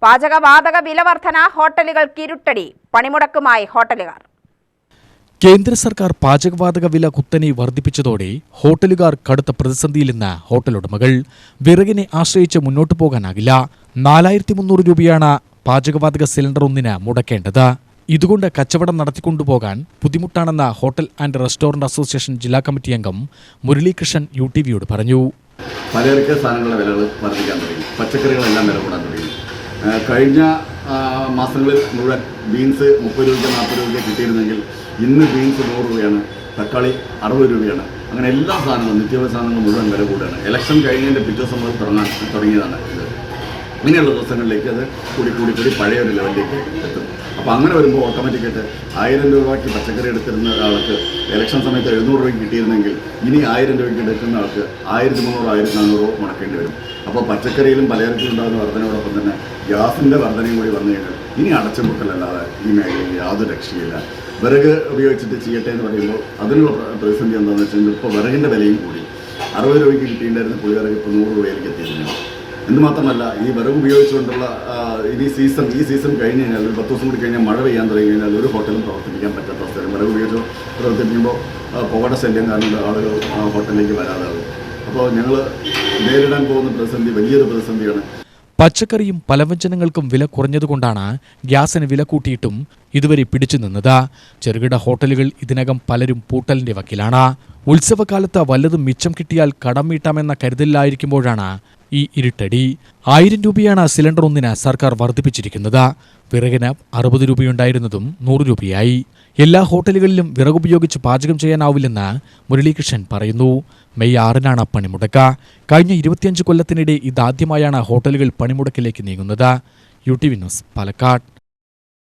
പാചകവാതക വില വർധന ഹോട്ടലുകൾക്ക് ഇരുട്ടടി, പണിമുടക്കുമായി ഹോട്ടലുകാർ. കേന്ദ്ര സർക്കാർ പാചകവാതക വില കുത്തനെ വർദ്ധിപ്പിച്ചതോടെ ഹോട്ടലുകാർ കടുത്ത പ്രതിസന്ധിയിലെന്ന് ഹോട്ടൽ ഉടമകൾ. വിറകിനെ ആശ്രയിച്ച് മുന്നോട്ടു പോകാനാകില്ല. 4300 രൂപയാണ് പാചകവാതക സിലിണ്ടർ ഒന്നിന് മുടക്കേണ്ടത്. ഇതുകൊണ്ട് കച്ചവടം നടത്തിക്കൊണ്ടുപോകാൻ ബുദ്ധിമുട്ടാണെന്ന് ഹോട്ടൽ ആൻഡ് റെസ്റ്റോറന്റ് അസോസിയേഷൻ ജില്ലാ കമ്മിറ്റി അംഗം മുരളീകൃഷ്ണൻ UTVയോട് പറഞ്ഞു. പലചരക്ക് സാധനങ്ങളുടെ വിലകൾ വർദ്ധിക്കാൻ തുടങ്ങി, പച്ചക്കറികളെല്ലാം വില കൂടാൻ തുടങ്ങി. കഴിഞ്ഞ മാസങ്ങളിൽ മുഴുവൻ ബീൻസ് 30 രൂപയ്ക്ക് 40 രൂപയ്ക്ക് കിട്ടിയിരുന്നെങ്കിൽ ഇന്ന് ബീൻസ് 100 രൂപയാണ്, തക്കാളി 60 രൂപയാണ്. അങ്ങനെ എല്ലാ സാധനങ്ങളും നിത്യോപയോഗ സാധനങ്ങളും മുഴുവൻ വില കൂടുകയാണ്. ഇലക്ഷൻ കഴിഞ്ഞതിൻ്റെ പിറ്റേ ദിവസം മുതൽ തുടങ്ങിയതാണ് ഇത്. ഇങ്ങനെയുള്ള ദിവസങ്ങളിലേക്ക് അത് കൂടി പഴയ ഒരു ലെവലിലേക്ക് എത്തും. അപ്പോൾ അങ്ങനെ വരുമ്പോൾ ഓട്ടോമാറ്റിക്കായിട്ട് 1000 രൂപയ്ക്ക് പച്ചക്കറി എടുത്തിരുന്ന ആൾക്ക് ഇലക്ഷൻ സമയത്ത് 700 രൂപയ്ക്ക് കിട്ടിയിരുന്നെങ്കിൽ ഇനി 1000 രൂപയ്ക്ക് എടുക്കുന്ന ആൾക്ക് 1300 1400 മുടക്കേണ്ടി വരും. അപ്പോൾ പച്ചക്കറിയിലും പലചരക്കിലും ഉണ്ടാകുന്ന വർധനയോടൊപ്പം തന്നെ ഗ്യാസിൻ്റെ വർധനയും കൂടി വന്നു കഴിഞ്ഞാൽ ഇനി അടച്ചുപൂട്ടലല്ലാതെ ഈ മേഖലയിൽ യാതൊരു രക്ഷയില്ല. വിറക് ഉപയോഗിച്ചിട്ട് ചെയ്യട്ടെ എന്ന് പറയുമ്പോൾ അതിനുള്ള പ്രതിസന്ധി എന്താണെന്ന് വെച്ചാൽ ഇപ്പോൾ വിറകിൻ്റെ വിലയും കൂടി. 60 രൂപയ്ക്ക് കിട്ടിയിട്ടുണ്ടായിരുന്ന പുളിവിറക് ഇപ്പോൾ 100 രൂപയിലേക്ക് എത്തിയിരുന്നു. എന്തുമാത്രമല്ല, ഈ വിറക് ഉപയോഗിച്ചുകൊണ്ടുള്ള ഈ സീസൺ കഴിഞ്ഞ് കഴിഞ്ഞാൽ 10 ദിവസം കൂടി കഴിഞ്ഞാൽ മഴ പെയ്യാൻ തുടങ്ങി കഴിഞ്ഞാൽ ഒരു ഹോട്ടലും പ്രവർത്തിപ്പിക്കാൻ പറ്റാത്ത അവസ്ഥയാണ്. വിറക് ഉപയോഗിച്ച് പ്രവർത്തിപ്പിക്കുമ്പോൾ പുകയുടെ ശല്യം കാരണം ആളുകൾ ഹോട്ടലിലേക്ക് വരാതാകും. അപ്പോൾ ഞങ്ങൾ നേരിടാൻ പോകുന്ന പ്രതിസന്ധി വലിയൊരു പ്രതിസന്ധിയാണ്. പച്ചക്കറിയും പലവ്യഞ്ജനങ്ങൾക്കും വില കുറഞ്ഞതുകൊണ്ടാണ് ഗ്യാസിന് വില കൂട്ടിയിട്ടും ഇതുവരെ പിടിച്ചു നിന്നത്. ചെറുകിട ഹോട്ടലുകൾ ഇതിനകം പലരും പൂട്ടലിന്റെ വക്കിലാണ്. ഉത്സവകാലത്ത് വല്ലതും മിച്ചം കിട്ടിയാൽ കടം വീട്ടാമെന്ന കരുതലിലായിരിക്കുമ്പോഴാണ് ഈ ഇരുട്ടടി. 1000 രൂപയാണ് സിലിണ്ടർ ഒന്നിന് സർക്കാർ വർദ്ധിപ്പിച്ചിരിക്കുന്നത്. വിറകിന് 60 രൂപയുണ്ടായിരുന്നതും 100 രൂപയായി. എല്ലാ ഹോട്ടലുകളിലും വിറകുപയോഗിച്ച് പാചകം ചെയ്യാനാവില്ലെന്ന് മുരളീകൃഷ്ണൻ പറയുന്നു. മെയ് 6-നാണ് പണിമുടക്ക്. കഴിഞ്ഞ 25 കൊല്ലത്തിനിടെ ഇതാദ്യമായാണ് ഹോട്ടലുകൾ പണിമുടക്കിലേക്ക് നീങ്ങുന്നത്. UTV news, Palakkad.